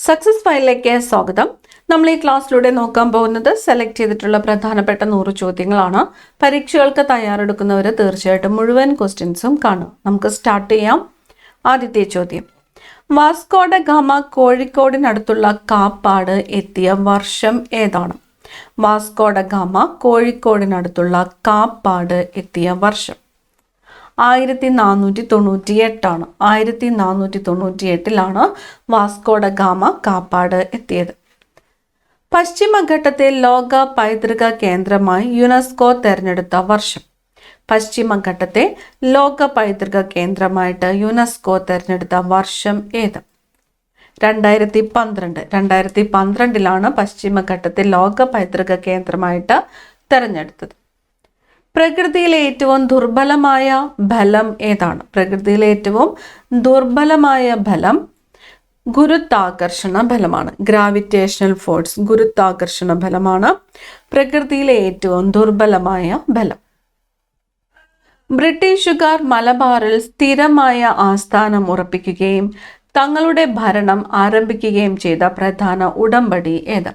Success ഫയലിലേക്ക് സ്വാഗതം. നമ്മൾ ഈ ക്ലാസ്സിലൂടെ നോക്കാൻ പോകുന്നത് സെലക്ട് ചെയ്തിട്ടുള്ള പ്രധാനപ്പെട്ട 100 ചോദ്യങ്ങളാണ്. പരീക്ഷകൾക്ക് തയ്യാറെടുക്കുന്നവർ തീർച്ചയായിട്ടും മുഴുവൻ ക്വസ്റ്റ്യൻസും കാണും. നമുക്ക് സ്റ്റാർട്ട് ചെയ്യാം. ആദ്യത്തെ ചോദ്യം, വാസ്കോ ഡ ഗാമ കോഴിക്കോടിനടുത്തുള്ള കാപ്പാട് എത്തിയ വർഷം ഏതാണ്? വാസ്കോ ഡ ഗാമ കോഴിക്കോടിനടുത്തുള്ള കാപ്പാട് എത്തിയ വർഷം 1498 1498 വാസ്കോ ഡ ഗാമ കാപ്പാട് എത്തിയത്. പശ്ചിമഘട്ടത്തെ ലോക പൈതൃക കേന്ദ്രമായി യുനെസ്കോ തെരഞ്ഞെടുത്ത വർഷം. പശ്ചിമഘട്ടത്തെ ലോക പൈതൃക കേന്ദ്രമായിട്ട് യുനെസ്കോ തെരഞ്ഞെടുത്ത വർഷം ഏത്? 2012 പശ്ചിമഘട്ടത്തെ ലോക പൈതൃക കേന്ദ്രമായിട്ട് തെരഞ്ഞെടുത്തത്. പ്രകൃതിയിലെ ഏറ്റവും ദുർബലമായ ബലം ഏതാണ്? പ്രകൃതിയിലെ ഏറ്റവും ദുർബലമായ ബലം ഗുരുത്വാകർഷണ ബലമാണ്. ഗ്രാവിറ്റേഷണൽ ഫോഴ്സ്, ഗുരുത്വാകർഷണ ബലമാണ് പ്രകൃതിയിലെ ഏറ്റവും ദുർബലമായ ബലം. ബ്രിട്ടീഷുകാർ മലബാറിൽ സ്ഥിരമായ ആസ്ഥാനം ഉറപ്പിക്കുകയും തങ്ങളുടെ ഭരണം ആരംഭിക്കുകയും ചെയ്ത പ്രധാന ഉടമ്പടി ഏത്?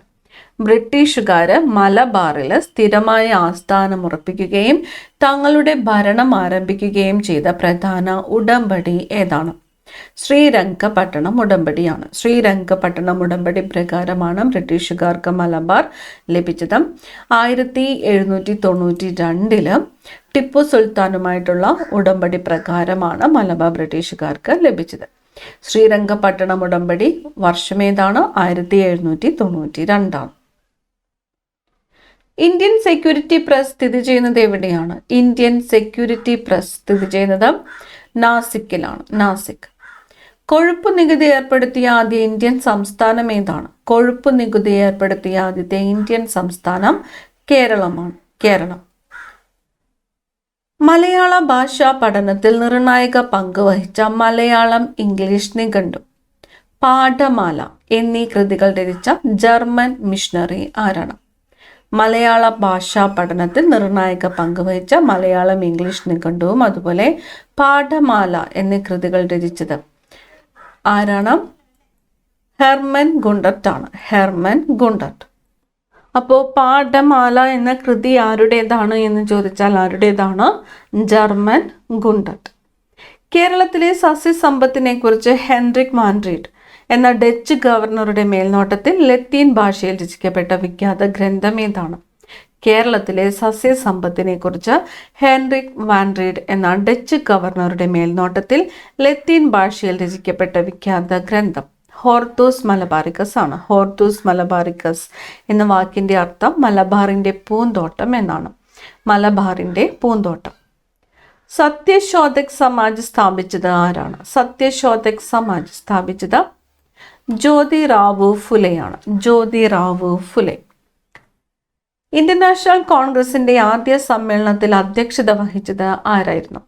ബ്രിട്ടീഷുകാര് മലബാറിൽ സ്ഥിരമായ ആസ്ഥാനം ഉറപ്പിക്കുകയും തങ്ങളുടെ ഭരണം ആരംഭിക്കുകയും ചെയ്ത പ്രധാന ഉടമ്പടി ഏതാണ്? ശ്രീരംഗപട്ടണം ഉടമ്പടിയാണ്. ശ്രീരംഗപട്ടണം ഉടമ്പടി പ്രകാരമാണ് ബ്രിട്ടീഷുകാർക്ക് മലബാർ ലഭിച്ചത്. 1792 ടിപ്പു സുൽത്താനുമായിട്ടുള്ള ഉടമ്പടി പ്രകാരമാണ് മലബാർ ബ്രിട്ടീഷുകാർക്ക് ലഭിച്ചത്. ശ്രീരംഗപട്ടണം ഉടമ്പടി വർഷമേതാണ്? 1792. ഇന്ത്യൻ സെക്യൂരിറ്റി പ്രസ് സ്ഥിതി ചെയ്യുന്നത് എവിടെയാണ്? ഇന്ത്യൻ സെക്യൂരിറ്റി പ്രസ് സ്ഥിതി ചെയ്യുന്നത് നാസിക്കിലാണ്. നാസിക്. കൊഴുപ്പ് നികുതി ഏർപ്പെടുത്തിയ ആദ്യ ഇന്ത്യൻ സംസ്ഥാനം ഏതാണ്? കൊഴുപ്പ് നികുതി ഏർപ്പെടുത്തിയ ആദ്യത്തെ ഇന്ത്യൻ സംസ്ഥാനം കേരളമാണ്. കേരളം. മലയാള ഭാഷാ പഠനത്തിൽ നിർണായക പങ്ക് വഹിച്ച മലയാളം ഇംഗ്ലീഷ് നിഘണ്ടു, പാഠമാല എന്നീ കൃതികൾ രചിച്ച ജർമ്മൻ മിഷണറി ആരാണ്? മലയാള ഭാഷാ പഠനത്തിൽ നിർണായക പങ്ക് വഹിച്ച മലയാളം ഇംഗ്ലീഷ് നിഘണ്ടുവും അതുപോലെ പാഠമാല എന്നീ കൃതികൾ രചിച്ചത് ആരാണ്? ഹെർമൻ ഗുണ്ടർട്ട് ആണ്. Hermann Gundert. അപ്പോൾ പാഠമാല എന്ന കൃതി ആരുടേതാണ് എന്ന് ചോദിച്ചാൽ ആരുടേതാണ്? German Gundert. കേരളത്തിലെ സസ്യസമ്പത്തിനെ കുറിച്ച് ഹെൻറിക് വാൻഡ്രീഡ് എന്ന ഡച്ച് ഗവർണറുടെ മേൽനോട്ടത്തിൽ ലത്തീൻ ഭാഷയിൽ രചിക്കപ്പെട്ട വിഖ്യാത ഗ്രന്ഥം ഏതാണ്? കേരളത്തിലെ സസ്യസമ്പത്തിനെ കുറിച്ച് ഹെൻറിക് വാൻഡ്രീഡ് എന്ന ഡച്ച് ഗവർണറുടെ മേൽനോട്ടത്തിൽ ലത്തീൻ ഭാഷയിൽ രചിക്കപ്പെട്ട വിഖ്യാത ഗ്രന്ഥം ഹോർത്തൂസ് മലബാറിക്കസ് ആണ്. ഹോർത്തൂസ് മലബാറിക്കസ് എന്ന വാക്കിന്റെ അർത്ഥം മലബാറിന്റെ പൂന്തോട്ടം എന്നാണ്. മലബാറിന്റെ പൂന്തോട്ടം. സത്യശോധക് സമാജ് സ്ഥാപിച്ചത് ആരാണ്? സത്യശോധക് സമാജ് സ്ഥാപിച്ചത് ജ്യോതിറാവു ഫുലെയാണ്. ജ്യോതിറാവു ഫുലെ. ഇന്ത്യൻ നാഷണൽ കോൺഗ്രസിന്റെ ആദ്യ സമ്മേളനത്തിൽ അധ്യക്ഷത വഹിച്ചത് ആരായിരുന്നു?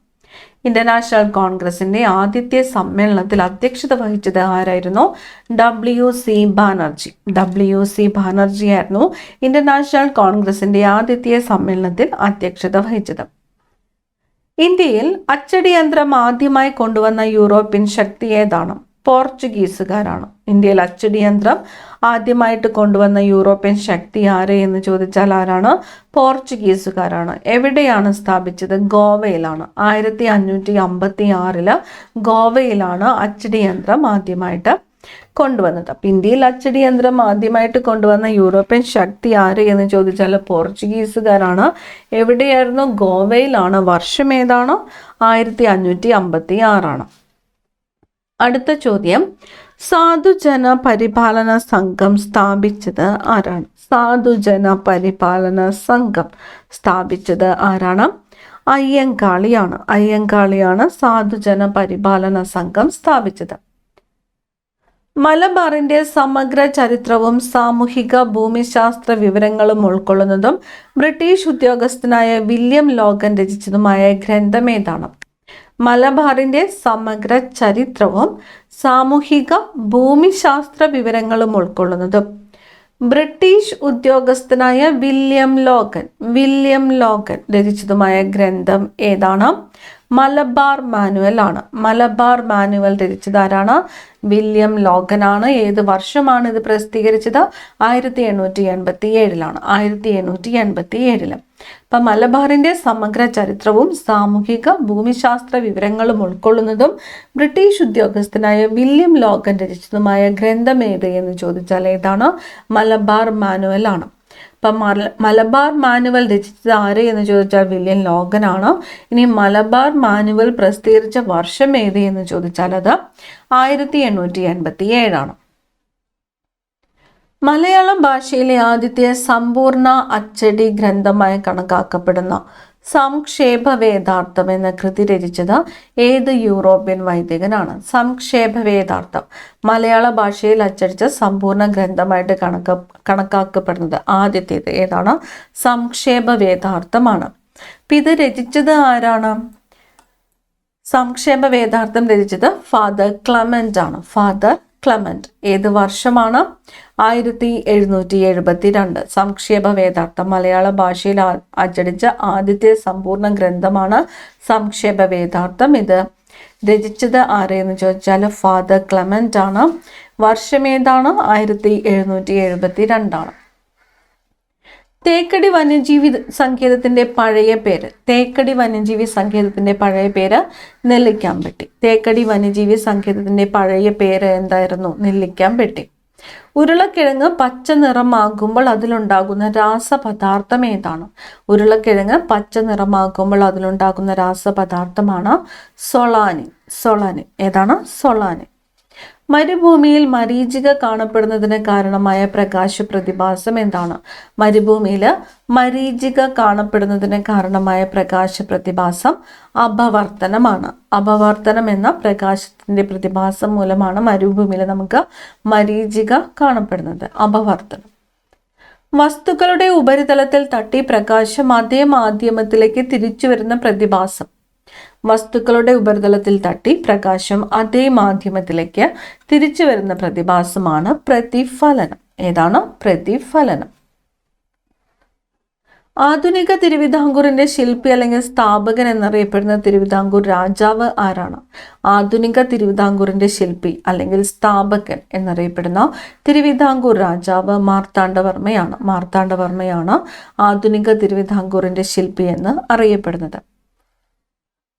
ഇന്ത്യൻ നാഷണൽ കോൺഗ്രസിന്റെ ആദ്യത്തെ സമ്മേളനത്തിൽ അധ്യക്ഷത വഹിച്ചത് ആരായിരുന്നു? WC ബാനർജി. WC ബാനർജി ആയിരുന്നു ഇന്ത്യൻ നാഷണൽ കോൺഗ്രസിന്റെ ആദ്യത്തെ സമ്മേളനത്തിൽ അധ്യക്ഷത വഹിച്ചത്. ഇന്ത്യയിൽ അച്ചടി യന്ത്രം ആദ്യമായി കൊണ്ടുവന്ന യൂറോപ്യൻ ശക്തി ഏതാണ്? പോർച്ചുഗീസുകാരാണ്. ഇന്ത്യയിൽ അച്ചടി യന്ത്രം ആദ്യമായിട്ട് കൊണ്ടുവന്ന യൂറോപ്യൻ ശക്തി ആര് എന്ന് ചോദിച്ചാൽ ആരാണ്? പോർച്ചുഗീസുകാരാണ്. എവിടെയാണ് സ്ഥാപിച്ചത്? ഗോവയിലാണ്. 1556 ഗോവയിലാണ് അച്ചടി യന്ത്രം ആദ്യമായിട്ട് കൊണ്ടുവന്നത്. അപ്പം ഇന്ത്യയിൽ അച്ചടി യന്ത്രം ആദ്യമായിട്ട് കൊണ്ടുവന്ന യൂറോപ്യൻ ശക്തി ആര് എന്ന് ചോദിച്ചാൽ പോർച്ചുഗീസുകാരാണ്. എവിടെയായിരുന്നു? ഗോവയിലാണ്. വർഷം ഏതാണ്? 1556. അടുത്ത ചോദ്യം, സാധുജന പരിപാലന സംഘം സ്ഥാപിച്ചത് ആരാണ്? സാധുജന പരിപാലന സംഘം സ്ഥാപിച്ചത് ആരാണ്? അയ്യങ്കാളിയാണ്. അയ്യങ്കാളിയാണ് സാധുജന പരിപാലന സംഘം സ്ഥാപിച്ചത്. മലബാറിന്റെ സമഗ്ര ചരിത്രവും സാമൂഹിക ഭൂമിശാസ്ത്ര വിവരങ്ങളും ഉൾക്കൊള്ളുന്നതും ബ്രിട്ടീഷ് ഉദ്യോഗസ്ഥനായ വില്യം ലോഗൻ രചിച്ചതുമായ ഗ്രന്ഥം ഏതാണ്? മലബാറിന്റെ സമഗ്ര ചരിത്രവും സാമൂഹിക ഭൂമിശാസ്ത്ര വിവരങ്ങളും ഉൾക്കൊള്ളുന്നതും ബ്രിട്ടീഷ് ഉദ്യോഗസ്ഥനായ വില്യം ലോഗൻ രചിച്ചതുമായ ഗ്രന്ഥം ഏതാണ്? മലബാർ മാനുവൽ ആണ്. മലബാർ മാനുവൽ രചിച്ചത് ആരാണ്? വില്യം ലോഗൻ ആണ്. ഏത് വർഷമാണ് ഇത് പ്രസിദ്ധീകരിച്ചത്? 1887 1887. അപ്പം മലബാറിന്റെ സമഗ്ര ചരിത്രവും സാമൂഹിക ഭൂമിശാസ്ത്ര വിവരങ്ങളും ഉൾക്കൊള്ളുന്നതും ബ്രിട്ടീഷ് ഉദ്യോഗസ്ഥനായ വില്യം ലോഗൻ രചിച്ചതുമായ ഗ്രന്ഥം ഏത് എന്ന് ചോദിച്ചാൽ ഏതാണ്? മലബാർ മാനുവൽ ആണ്. അപ്പം മലബാർ മാനുവൽ രചിച്ചത് ആര് എന്ന് ചോദിച്ചാൽ വില്യം ലോഗൻ ആണ്. ഇനി മലബാർ മാനുവൽ പ്രസിദ്ധീകരിച്ച വർഷം ഏത് എന്ന് ചോദിച്ചാൽ അത് 1887 ആണ്. മലയാളം ഭാഷയിലെ ആദ്യത്തെ സമ്പൂർണ്ണ അച്ചടി ഗ്രന്ഥമായി കണക്കാക്കപ്പെടുന്ന സംക്ഷേപ വേദാർത്ഥം എന്ന കൃതി രചിച്ചത് ഏത് യൂറോപ്യൻ വൈദികനാണ്? സംക്ഷേപ വേദാർത്ഥം മലയാള ഭാഷയിൽ അച്ചടിച്ച സമ്പൂർണ്ണ ഗ്രന്ഥമായിട്ട് കണക്കാക്കപ്പെടുന്നത് ആദ്യത്തേത് ഏതാണ്? സംക്ഷേപ വേദാർത്ഥമാണ്. അപ്പം ഇത് രചിച്ചത് ആരാണ്? സംക്ഷേപ വേദാർത്ഥം രചിച്ചത് ഫാദർ ക്ലമന്റ് ആണ്. Father Clement. ഏത് വർഷമാണ്? 1772. സംക്ഷേപ വേദാർത്ഥം മലയാള ഭാഷയിൽ അച്ചടിച്ച ആദ്യത്തെ സമ്പൂർണ്ണ ഗ്രന്ഥമാണ് സംക്ഷേപ വേദാർത്ഥം. ഇത് രചിച്ചത് ആരെന്ന് ചോദിച്ചാൽ ഫാദർ ക്ലമന്റ് ആണ്. വർഷം ഏതാണ്? 1772 ആണ്. തേക്കടി വന്യജീവി സങ്കേതത്തിന്റെ പഴയ പേര്. തേക്കടി വന്യജീവി സങ്കേതത്തിന്റെ പഴയ പേര് നെല്ലിക്കാംപെട്ടി. തേക്കടി വന്യജീവി സങ്കേതത്തിന്റെ പഴയ പേര് എന്തായിരുന്നു? നെല്ലിക്കാംപെട്ടി. ഉരുളക്കിഴങ്ങ് പച്ച നിറമാകുമ്പോൾ അതിലുണ്ടാകുന്ന രാസപദാർത്ഥം ഏതാണ്? ഉരുളക്കിഴങ്ങ് പച്ച നിറമാകുമ്പോൾ അതിലുണ്ടാകുന്ന രാസപദാർത്ഥമാണ് സൊളാനിൻ. ഏതാണ്? സൊളാനിൻ. മരുഭൂമിയിൽ മരീചിക കാണപ്പെടുന്നതിന് കാരണമായ പ്രകാശ പ്രതിഭാസം എന്താണ്? മരുഭൂമിയിൽ മരീചിക കാണപ്പെടുന്നതിന് കാരണമായ പ്രകാശ പ്രതിഭാസം അപവർത്തനമാണ്. അപവർത്തനം എന്ന പ്രകാശത്തിന്റെ പ്രതിഭാസം മൂലമാണ് മരുഭൂമിയിൽ നമുക്ക് മരീചിക കാണപ്പെടുന്നത്. അപവർത്തനം. വസ്തുക്കളുടെ ഉപരിതലത്തിൽ തട്ടി പ്രകാശം അതേ മാധ്യമത്തിലേക്ക് തിരിച്ചു വരുന്ന പ്രതിഭാസം. വസ്തുക്കളുടെ ഉപരിതലത്തിൽ തട്ടി പ്രകാശം അതേ മാധ്യമത്തിലേക്ക് തിരിച്ചു വരുന്ന പ്രതിഭാസമാണ് പ്രതിഫലനം. ഏതാണ്? പ്രതിഫലനം. ആധുനിക തിരുവിതാംകൂറിന്റെ ശില്പി അല്ലെങ്കിൽ സ്ഥാപകൻ എന്നറിയപ്പെടുന്ന തിരുവിതാംകൂർ രാജാവ് ആരാണ്? ആധുനിക തിരുവിതാംകൂറിന്റെ ശില്പി അല്ലെങ്കിൽ സ്ഥാപകൻ എന്നറിയപ്പെടുന്ന തിരുവിതാംകൂർ രാജാവ് മാർത്താണ്ഡവർമ്മയാണ് ആധുനിക തിരുവിതാംകൂറിന്റെ ശില്പി എന്ന് അറിയപ്പെടുന്നത്.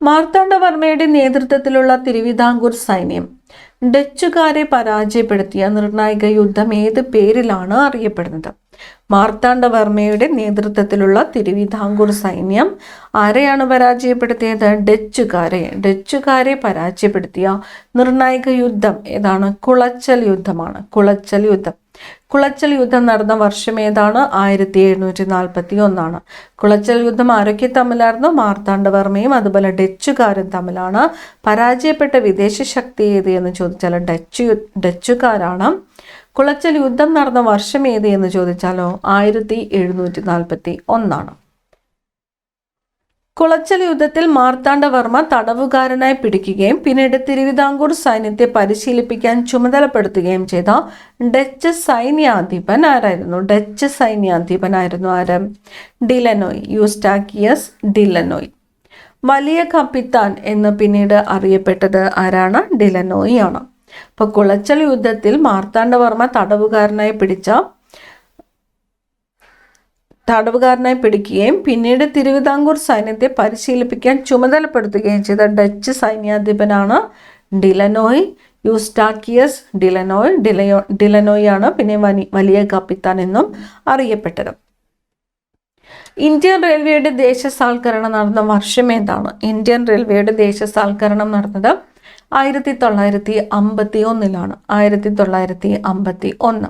മാർത്താണ്ഡവർമ്മയുടെ നേതൃത്വത്തിലുള്ള തിരുവിതാംകൂർ സൈന്യം ഡച്ചുകാരെ പരാജയപ്പെടുത്തിയ നിർണായക യുദ്ധം ഏത് പേരിലാണ് അറിയപ്പെടുന്നത്? മാർത്താണ്ഡവർമ്മയുടെ നേതൃത്വത്തിലുള്ള തിരുവിതാംകൂർ സൈന്യം ആരെയാണ് പരാജയപ്പെടുത്തിയത്? ഡച്ചുകാരെ പരാജയപ്പെടുത്തിയ നിർണായക യുദ്ധം ഏതാണ്? കുളച്ചൽ യുദ്ധമാണ്. കുളച്ചൽ യുദ്ധം നടന്ന വർഷം ഏതാണ്? 1741. കുളച്ചൽ യുദ്ധം ആരൊക്കെ തമ്മിലായിരുന്നു? മാർത്താണ്ഡവർമ്മയും അതുപോലെ ഡച്ചുകാരും തമ്മിലാണ്. പരാജയപ്പെട്ട വിദേശ ശക്തി ഏത് എന്ന് ചോദിച്ചാൽ ഡച്ചുകാരാണ്. കുളച്ചൽ യുദ്ധം നടന്ന വർഷം ഏത് എന്ന് ചോദിച്ചാലോ 1741. കുളച്ചൽ യുദ്ധത്തിൽ മാർത്താണ്ഡവർമ്മ തടവുകാരനായി പിടിക്കുകയും പിന്നീട് തിരുവിതാംകൂർ സൈന്യത്തെ പരിശീലിപ്പിക്കാൻ ചുമതലപ്പെടുത്തുകയും ചെയ്ത ഡച്ച് സൈന്യാധിപനായിരുന്നു ആര്? ഡിലനോയ്. യൂസ്റ്റാക്കിയസ് ഡിലനോയ്. വലിയ കപ്പിത്താൻ എന്ന് പിന്നീട് അറിയപ്പെട്ടത് ആരാണ്? ഡിലനോയ് ആണ്. അപ്പൊ കുളച്ചൽ യുദ്ധത്തിൽ മാർത്താണ്ഡവർമ്മ തടവുകാരനായി പിടിക്കുകയും പിന്നീട് തിരുവിതാംകൂർ സൈന്യത്തെ പരിശീലിപ്പിക്കാൻ ചുമതലപ്പെടുത്തുകയും ചെയ്ത ഡച്ച് സൈന്യാധിപനാണ് ഡിലനോയ്. യൂസ്റ്റാക്കിയസ് ഡിലനോയ് ആണ് പിന്നെ വലിയ കപ്പിത്താൻ എന്നും അറിയപ്പെട്ടത്. ഇന്ത്യൻ റെയിൽവേയുടെ ദേശസാൽക്കരണം നടന്ന വർഷം ഏതാണ്? ഇന്ത്യൻ റെയിൽവേയുടെ ദേശസാൽക്കരണം നടന്നത് 1951. 1951.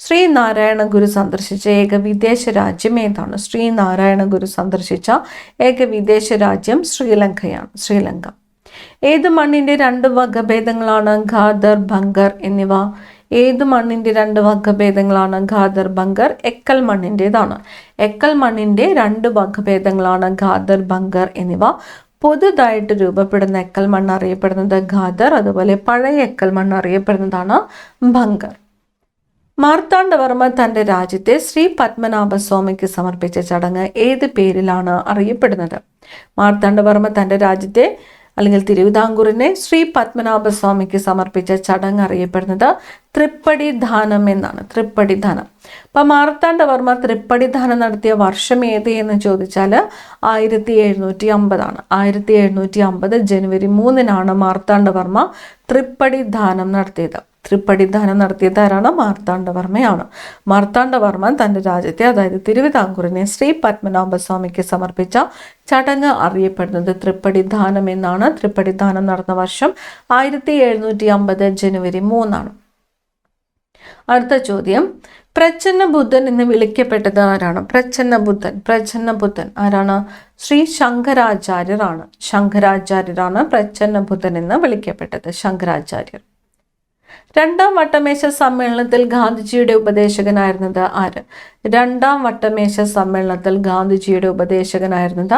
ശ്രീനാരായണ ഗുരു സന്ദർശിച്ച ഏക വിദേശ രാജ്യം ഏതാണ്? ശ്രീനാരായണ ഗുരു സന്ദർശിച്ച ഏക വിദേശ രാജ്യം ശ്രീലങ്ക. ഏത് മണ്ണിന്റെ 2 വകഭേദങ്ങളാണ് ഖാദർ ബങ്കർ എന്നിവ? ഏത് മണ്ണിന്റെ 2 വകഭേദങ്ങളാണ് ഖാദർ ബങ്കർ? എക്കൽ മണ്ണിൻ്റെതാണ്. എക്കൽ മണ്ണിന്റെ 2 വകഭേദങ്ങളാണ് ഖാദർ ബങ്കർ എന്നിവ. പുതുതായിട്ട് രൂപപ്പെടുന്ന എക്കൽ മണ്ണ് അറിയപ്പെടുന്നത് ഖാദർ, അതുപോലെ പഴയ എക്കൽ മണ്ണ് അറിയപ്പെടുന്നതാണ് ബങ്കർ. മാർത്താണ്ഡവർമ്മ തൻ്റെ രാജ്യത്തെ ശ്രീ പത്മനാഭസ്വാമിക്ക് സമർപ്പിച്ച ചടങ്ങ് ഏത് പേരിലാണ് അറിയപ്പെടുന്നത്? മാർത്താണ്ഡവർമ്മ തൻ്റെ രാജ്യത്തെ അല്ലെങ്കിൽ തിരുവിതാംകൂറിനെ ശ്രീ പത്മനാഭസ്വാമിക്ക് സമർപ്പിച്ച ചടങ്ങ് അറിയപ്പെടുന്നത് തൃപ്പടി ദാനം എന്നാണ്. തൃപ്പടി ദാനം. അപ്പം മാർത്താണ്ഡവർമ്മ തൃപ്പടി ദാനം നടത്തിയ വർഷം ഏത് എന്ന് ചോദിച്ചാൽ 1750 1750 ജനുവരി 3 മാർത്താണ്ഡവർമ്മ തൃപ്പടി ദാനം നടത്തിയത്. തൃപ്പടി ദാനം നടത്തിയത് ആരാണ്? മാർത്താണ്ഡവർമ്മയാണ്. മാർത്താണ്ഡവർമ്മ തൻ്റെ രാജ്യത്തെ അതായത് തിരുവിതാംകൂറിനെ ശ്രീ പത്മനാഭസ്വാമിക്ക് സമർപ്പിച്ച ചടങ്ങ് അറിയപ്പെടുന്നത് തൃപ്പടി ദാനം എന്നാണ്. തൃപ്പടി ദാനം നടന്ന വർഷം 1750 ജനുവരി 3. അടുത്ത ചോദ്യം, പ്രച്ഛന്ന ബുദ്ധൻ എന്ന് വിളിക്കപ്പെട്ടത് ആരാണ്? പ്രച്ഛന്ന ബുദ്ധൻ ആരാണ്? ശ്രീ ശങ്കരാചാര്യരാണ്. ശങ്കരാചാര്യരാണ് പ്രച്ഛന്ന ബുദ്ധൻ എന്ന് വിളിക്കപ്പെട്ടത്. ശങ്കരാചാര്യർ. രണ്ടാം വട്ടമേശ സമ്മേളനത്തിൽ ഗാന്ധിജിയുടെ ഉപദേശകനായിരുന്നത് ആര്? രണ്ടാം വട്ടമേശ സമ്മേളനത്തിൽ ഗാന്ധിജിയുടെ ഉപദേശകനായിരുന്നത്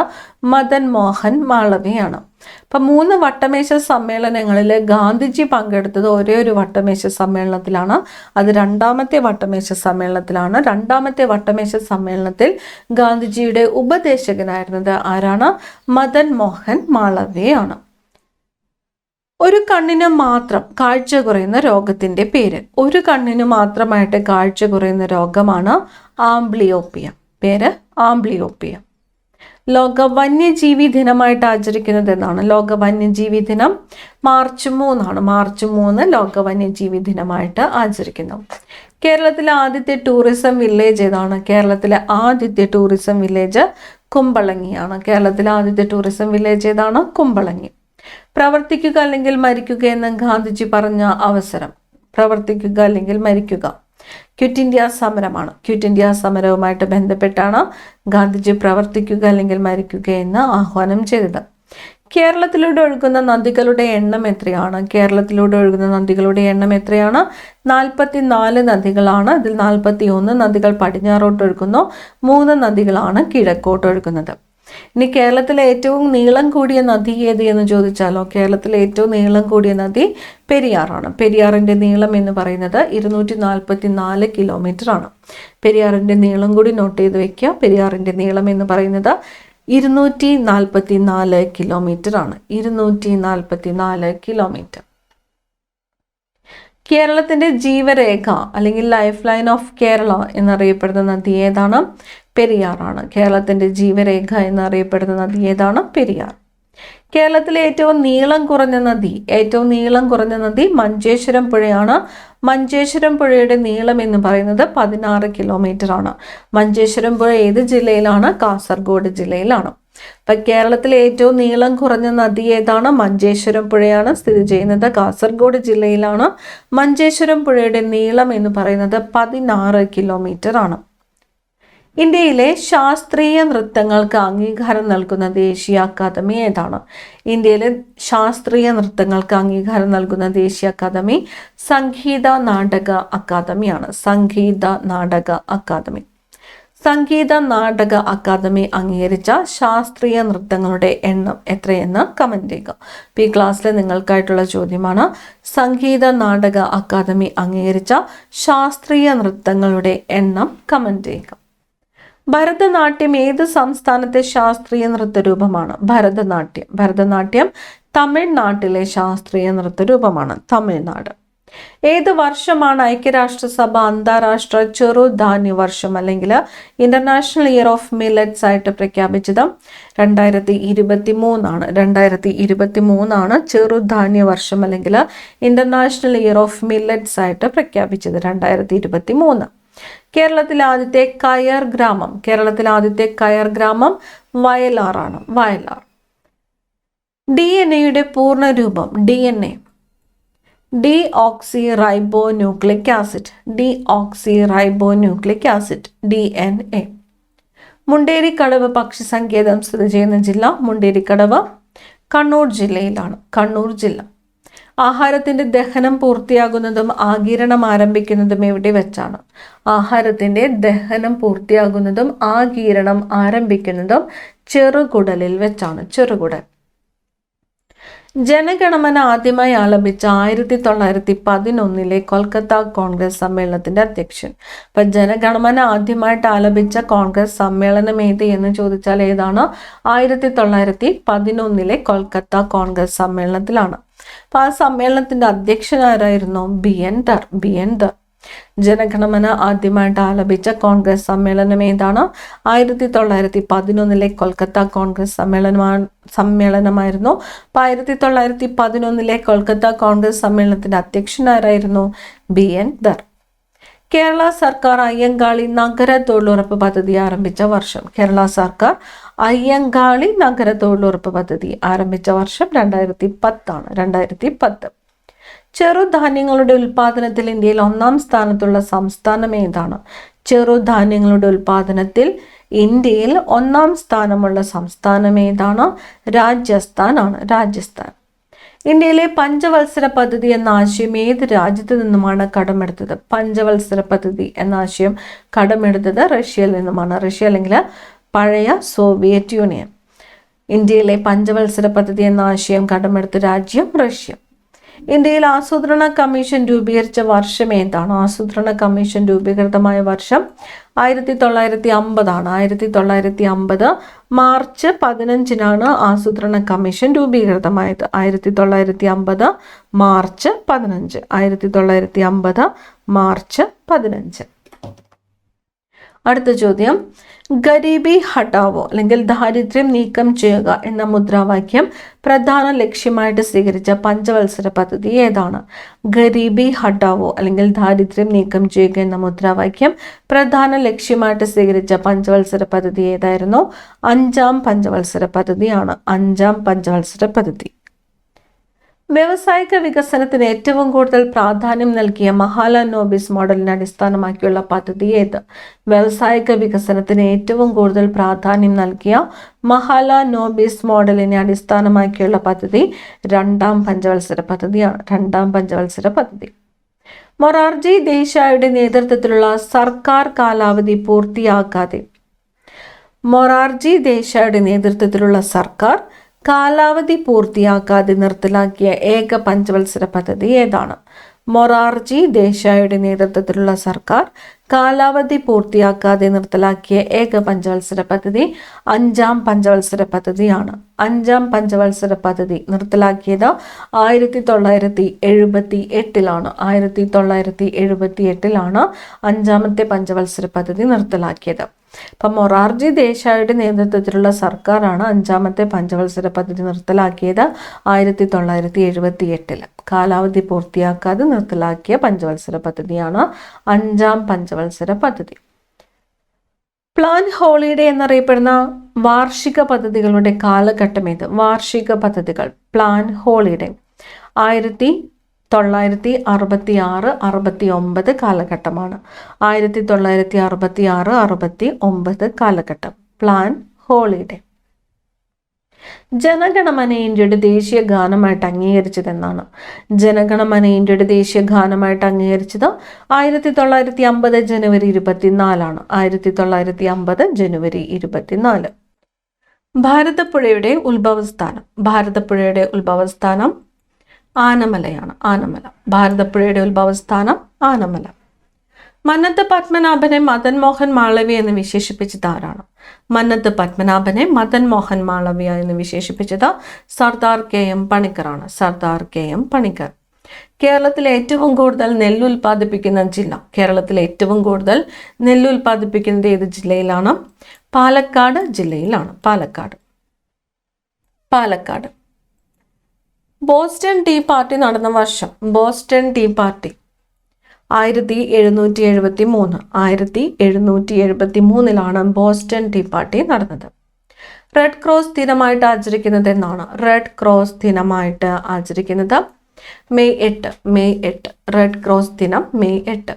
മദൻ മോഹൻ മാളവ്യയാണ്. അപ്പം 3 വട്ടമേശ സമ്മേളനങ്ങളിൽ ഗാന്ധിജി പങ്കെടുത്തത് ഒരേ ഒരു വട്ടമേശ സമ്മേളനത്തിലാണ്. അത് രണ്ടാമത്തെ വട്ടമേശ സമ്മേളനത്തിലാണ്. രണ്ടാമത്തെ വട്ടമേശ സമ്മേളനത്തിൽ ഗാന്ധിജിയുടെ ഉപദേശകനായിരുന്നത് ആരാണ്? മദൻ മോഹൻ മാളവ്യയാണ്. ഒരു കണ്ണിന് മാത്രം കാഴ്ച കുറയുന്ന രോഗത്തിൻ്റെ പേര്. ഒരു കണ്ണിന് മാത്രമായിട്ട് കാഴ്ച കുറയുന്ന രോഗമാണ് ആംബ്ലിയോപ്പിയ. പേര് ആംബ്ലിയോപ്പിയ. ലോക വന്യജീവി ദിനമായിട്ട് ആചരിക്കുന്നത് എന്നാണ്? ലോക വന്യജീവി ദിനം മാർച്ച് 3 മാർച്ച് 3 ലോക വന്യജീവി ദിനമായിട്ട് ആചരിക്കുന്നു. കേരളത്തിലെ ആദ്യത്തെ ടൂറിസം വില്ലേജ് ഏതാണ്? കേരളത്തിലെ ആദ്യത്തെ ടൂറിസം വില്ലേജ് കുമ്പളങ്ങിയാണ്. കേരളത്തിലെ ആദ്യത്തെ ടൂറിസം വില്ലേജ് ഏതാണ്? കുമ്പളങ്ങി. പ്രവർത്തിക്കുക അല്ലെങ്കിൽ മരിക്കുക എന്ന് ഗാന്ധിജി പറഞ്ഞ അവസരം. പ്രവർത്തിക്കുക അല്ലെങ്കിൽ മരിക്കുക. ക്വിറ്റ് ഇന്ത്യ സമരമാണ്. ക്വിറ്റ് ഇന്ത്യ സമരവുമായിട്ട് ബന്ധപ്പെട്ടാണ് ഗാന്ധിജി പ്രവർത്തിക്കുക അല്ലെങ്കിൽ മരിക്കുക എന്ന് ആഹ്വാനം ചെയ്തത്. കേരളത്തിലൂടെ ഒഴുകുന്ന നദികളുടെ എണ്ണം എത്രയാണ്? കേരളത്തിലൂടെ ഒഴുകുന്ന നദികളുടെ എണ്ണം എത്രയാണ്? 44 നദികളാണ്. ഇതിൽ 41 നദികൾ പടിഞ്ഞാറോട്ട് ഒഴുകുന്നു, 3 നദികളാണ് കിഴക്കോട്ട് ഒഴുകുന്നത്. ഇനി കേരളത്തിലെ ഏറ്റവും നീളം കൂടിയ നദി ഏത് എന്ന് ചോദിച്ചാലോ? കേരളത്തിലെ ഏറ്റവും നീളം കൂടിയ നദി പെരിയാറാണ്. പെരിയാറിൻ്റെ നീളം എന്ന് പറയുന്നത് 244 കിലോമീറ്റർ ആണ്. പെരിയാറിൻ്റെ നീളം കൂടി നോട്ട് ചെയ്ത് വെക്കുക. പെരിയാറിൻ്റെ നീളം എന്ന് പറയുന്നത് 244 കിലോമീറ്റർ ആണ്. 244 കിലോമീറ്റർ. കേരളത്തിൻ്റെ ജീവരേഖ അല്ലെങ്കിൽ ലൈഫ് ലൈൻ ഓഫ് കേരള എന്നറിയപ്പെടുന്ന നദി ഏതാണ്? പെരിയാറാണ്. കേരളത്തിൻ്റെ ജീവരേഖ എന്നറിയപ്പെടുന്ന നദി ഏതാണ്? പെരിയാർ. കേരളത്തിലെ ഏറ്റവും നീളം കുറഞ്ഞ നദി മഞ്ചേശ്വരം പുഴയാണ്. മഞ്ചേശ്വരം പുഴയുടെ നീളം എന്ന് പറയുന്നത് 16 കിലോമീറ്റർ ആണ്. മഞ്ചേശ്വരം പുഴ ഏത് ജില്ലയിലാണ്? കാസർഗോഡ് ജില്ലയിലാണ്. അപ്പം കേരളത്തിലെ ഏറ്റവും നീളം കുറഞ്ഞ നദി ഏതാണ്? മഞ്ചേശ്വരം പുഴയാണ്. സ്ഥിതി ചെയ്യുന്നത് കാസർഗോഡ് ജില്ലയിലാണ്. മഞ്ചേശ്വരം പുഴയുടെ നീളം എന്ന് പറയുന്നത് 16 കിലോമീറ്റർ ആണ്. ഇന്ത്യയിലെ ശാസ്ത്രീയ നൃത്തങ്ങൾക്ക് അംഗീകാരം നൽകുന്ന ദേശീയ അക്കാദമി ഏതാണ്? ഇന്ത്യയിലെ ശാസ്ത്രീയ നൃത്തങ്ങൾക്ക് അംഗീകാരം നൽകുന്ന ദേശീയ academy Sangeetha Nataka അക്കാദമിയാണ്. Sangeetha Nataka academy. Sangeetha Nataka academy അംഗീകരിച്ച ശാസ്ത്രീയ നൃത്തങ്ങളുടെ എണ്ണം എത്രയെന്ന് കമൻറ്റ് ചെയ്യുക. ഈ ക്ലാസ്സിൽ നിങ്ങൾക്കായിട്ടുള്ള ചോദ്യമാണ് സംഗീത നാടക അക്കാദമി അംഗീകരിച്ച ശാസ്ത്രീയ നൃത്തങ്ങളുടെ എണ്ണം കമൻറ്റ് ചെയ്യുക. ഭരതനാട്യം ഏത് സംസ്ഥാനത്തെ ശാസ്ത്രീയ നൃത്തരൂപമാണ്? ഭരതനാട്യം തമിഴ്നാട്ടിലെ ശാസ്ത്രീയ നൃത്തരൂപമാണ്. തമിഴ്നാട്. ഏത് വർഷമാണ് ഐക്യരാഷ്ട്രസഭ അന്താരാഷ്ട്ര ചെറുധാന്യ വർഷം അല്ലെങ്കിൽ ഇന്റർനാഷണൽ ഇയർ ഓഫ് മില്ലറ്റ്സ് ആയിട്ട് പ്രഖ്യാപിച്ചത്? 2023 ആണ്. 2023 ചെറുധാന്യ വർഷം അല്ലെങ്കിൽ ഇന്റർനാഷണൽ ഇയർ ഓഫ് മില്ലറ്റ്സ് ആയിട്ട് പ്രഖ്യാപിച്ചത്. 2023. കേരളത്തിലെ ആദ്യത്തെ കയർ ഗ്രാമം വയലാറാണ്. വയലാർ. DNA-യുടെ പൂർണ്ണരൂപം? Deoxyribonucleic acid. DNA. Munderikadavu പക്ഷി സങ്കേതം സ്ഥിതി ചെയ്യുന്ന ജില്ല? മുണ്ടേരിക്കടവ് കണ്ണൂർ ജില്ലയിലാണ്. കണ്ണൂർ ജില്ല. ആഹാരത്തിൻ്റെ ദഹനം പൂർത്തിയാകുന്നതും ആഗിരണം ആരംഭിക്കുന്നതും എവിടെ വെച്ചാണ്? ആഹാരത്തിൻ്റെ ദഹനം പൂർത്തിയാകുന്നതും ആഗിരണം ആരംഭിക്കുന്നതും ചെറുകുടലിൽ വെച്ചാണ്. ചെറുകുടൽ. ജനഗണമന ആദ്യമായി ആലപിച്ച 1911 കൊൽക്കത്ത കോൺഗ്രസ് സമ്മേളനത്തിന്റെ അധ്യക്ഷൻ. അപ്പൊ ജനഗണമന ആദ്യമായിട്ട് ആലപിച്ച കോൺഗ്രസ് സമ്മേളനം ഏത് എന്ന് ചോദിച്ചാൽ ഏതാണ്? 1911 കൊൽക്കത്ത കോൺഗ്രസ് സമ്മേളനത്തിലാണ്. അപ്പൊ ആ സമ്മേളനത്തിന്റെ അധ്യക്ഷനാരായിരുന്നു? BN there. ജനഗണമന ആദ്യമായിട്ട് ആലപിച്ച കോൺഗ്രസ് സമ്മേളനം ഏതാണ്? 1911 കൊൽക്കത്ത കോൺഗ്രസ് സമ്മേളനമായിരുന്നു. അപ്പൊ 1911 കൊൽക്കത്ത കോൺഗ്രസ് സമ്മേളനത്തിന്റെ അധ്യക്ഷനാരായിരുന്നു? BN there. കേരള സർക്കാർ അയ്യങ്കാളി നഗര തൊഴിലുറപ്പ് പദ്ധതി ആരംഭിച്ച വർഷം. കേരള സർക്കാർ അയ്യങ്കാളി നഗര തൊഴിലുറപ്പ് പദ്ധതി ആരംഭിച്ച വർഷം 2010 ആണ്. 2010. ചെറുധാന്യങ്ങളുടെ ഉൽപാദനത്തിൽ ഇന്ത്യയിൽ 1-ാം സ്ഥാനത്തുള്ള സംസ്ഥാനം ഏതാണ്? ചെറുധാന്യങ്ങളുടെ ഉൽപാദനത്തിൽ ഇന്ത്യയിൽ 1-ാം സ്ഥാനമുള്ള സംസ്ഥാനം ഏതാണ്? രാജസ്ഥാൻ ആണ്. രാജസ്ഥാൻ. ഇന്ത്യയിലെ പഞ്ചവത്സര പദ്ധതി എന്ന ആശയം ഏത് രാജ്യത്തു നിന്നുമാണ് കടമെടുത്തത്? പഞ്ചവത്സര പദ്ധതി എന്ന ആശയം കടമെടുത്തത് റഷ്യയിൽ നിന്നുമാണ്. റഷ്യ അല്ലെങ്കിൽ പഴയ സോവിയറ്റ് യൂണിയൻ. ഇന്ത്യയിലെ പഞ്ചവത്സര പദ്ധതി എന്ന ആശയം കടമെടുത്ത രാജ്യം റഷ്യ. ഇന്ത്യയിൽ ആസൂത്രണ കമ്മീഷൻ രൂപീകരിച്ച വർഷം ഏതാണ്? ആസൂത്രണ കമ്മീഷൻ രൂപീകൃതമായ വർഷം 1950 ആണ്. 1950 മാർച്ച് 15 ആസൂത്രണ കമ്മീഷൻ രൂപീകൃതമായത്. 1950 മാർച്ച് 15. 1950 മാർച്ച് 15. അടുത്ത ചോദ്യം, ഗരീബി ഹട്ടാവോ അല്ലെങ്കിൽ ദാരിദ്ര്യം നീക്കം ചെയ്യുക എന്ന മുദ്രാവാക്യം പ്രധാന ലക്ഷ്യമായിട്ട് സ്വീകരിച്ച പഞ്ചവത്സര പദ്ധതി ഏതാണ്? ഗരീബി ഹട്ടാവോ അല്ലെങ്കിൽ ദാരിദ്ര്യം നീക്കം ചെയ്യുക എന്ന മുദ്രാവാക്യം പ്രധാന ലക്ഷ്യമായിട്ട് സ്വീകരിച്ച പഞ്ചവത്സര പദ്ധതി ഏതായിരുന്നു? 5-ാം പഞ്ചവത്സര പദ്ധതിയാണ്. 5-ാം പഞ്ചവത്സര പദ്ധതി. വ്യവസായിക വികസനത്തിന് ഏറ്റവും കൂടുതൽ പ്രാധാന്യം നൽകിയ മഹാലനോബിസ് മോഡലിനെ അടിസ്ഥാനമാക്കിയുള്ള പദ്ധതി ഏത്? വ്യവസായിക വികസനത്തിന് ഏറ്റവും കൂടുതൽ പ്രാധാന്യം നൽകിയ മഹാലനോബിസ് മോഡലിനെ അടിസ്ഥാനമാക്കിയുള്ള പദ്ധതി 2-ാം പഞ്ചവത്സര പദ്ധതിയാണ്. 2-ാം പഞ്ചവത്സര പദ്ധതി. മൊറാർജി ദേശായിയുടെ നേതൃത്വത്തിലുള്ള സർക്കാർ കാലാവധി പൂർത്തിയാക്കാതെ മൊറാർജി ദേശായിയുടെ നേതൃത്വത്തിലുള്ള സർക്കാർ കാലാവധി പൂർത്തിയാക്കാതെ നിർത്തലാക്കിയ ഏക പഞ്ചവത്സര പദ്ധതി ഏതാണ്? മൊറാർജി ദേശായിയുടെ നേതൃത്വത്തിലുള്ള സർക്കാർ കാലാവധി പൂർത്തിയാക്കാതെ നിർത്തലാക്കിയ ഏക പഞ്ചവത്സര പദ്ധതി 5-ാം പഞ്ചവത്സര പദ്ധതിയാണ്. 5-ാം പഞ്ചവത്സര പദ്ധതി നിർത്തലാക്കിയത് 1978 1978 5-ാമത്തെ പഞ്ചവത്സര പദ്ധതി നിർത്തലാക്കിയത്. അപ്പം മൊറാർജി ദേശായിയുടെ നേതൃത്വത്തിലുള്ള സർക്കാരാണ് 5-ാമത്തെ പഞ്ചവത്സര പദ്ധതി നിർത്തലാക്കിയത് 1978. കാലാവധി പൂർത്തിയാക്കാതെ നിർത്തലാക്കിയ പഞ്ചവത്സര പദ്ധതിയാണ് 5-ാം പഞ്ചവത്സര പദ്ധതി. പ്ലാൻ ഹോളിഡേ എന്നറിയപ്പെടുന്ന വാർഷിക പദ്ധതികളുടെ കാലഘട്ടം ഏത്? വാർഷിക പദ്ധതികൾ പ്ലാൻ ഹോളിഡേ 1966-69 കാലഘട്ടമാണ്. 1966-69 കാലഘട്ടം പ്ലാൻ ഹോളിഡേ. ജനഗണമന ഇന്ത്യയുടെ ദേശീയ ഗാനമായിട്ട് അംഗീകരിച്ചതെന്നാണ്? ജനഗണമന ഇന്ത്യയുടെ ദേശീയ ഗാനമായിട്ട് അംഗീകരിച്ചത് 1950 ജനുവരി 24 1950 ജനുവരി 24. ഭാരതപ്പുഴയുടെ ഉത്ഭവസ്ഥാനം. ഭാരതപ്പുഴയുടെ ഉത്ഭവസ്ഥാനം ആനമലയാണ്. ആനമല. ഭാരതപ്പുഴയുടെ ഉത്ഭവസ്ഥാനം ആനമല. മന്നത്ത് പത്മനാഭനെ മദൻ മോഹൻ മാളവ്യ എന്ന് വിശേഷിപ്പിച്ചത് ആരാണ്? മന്നത്ത് പത്മനാഭനെ മദൻ മോഹൻ മാളവ്യ എന്ന് വിശേഷിപ്പിച്ചത് സർദാർ KM പണിക്കറാണ്. സർദാർ KM പണിക്കർ. കേരളത്തിലെ ഏറ്റവും കൂടുതൽ നെല്ല് ഉൽപ്പാദിപ്പിക്കുന്ന ജില്ല. കേരളത്തിലെ ഏറ്റവും കൂടുതൽ നെല്ല് ഉൽപ്പാദിപ്പിക്കുന്നത് ഏത് ജില്ലയിലാണ്? പാലക്കാട് ജില്ലയിലാണ്. പാലക്കാട്. ബോസ്റ്റൺ ടീ പാർട്ടി നടന്ന വർഷം. Boston Tea Party 1773. 1773 Boston Tea Party നടന്നത്. റെഡ് ക്രോസ് ദിനമായിട്ട് ആചരിക്കുന്നത് എന്നാണ്? റെഡ് ക്രോസ് ദിനമായിട്ട് ആചരിക്കുന്നത് മെയ് 8. റെഡ് ക്രോസ് ദിനം മെയ് 8.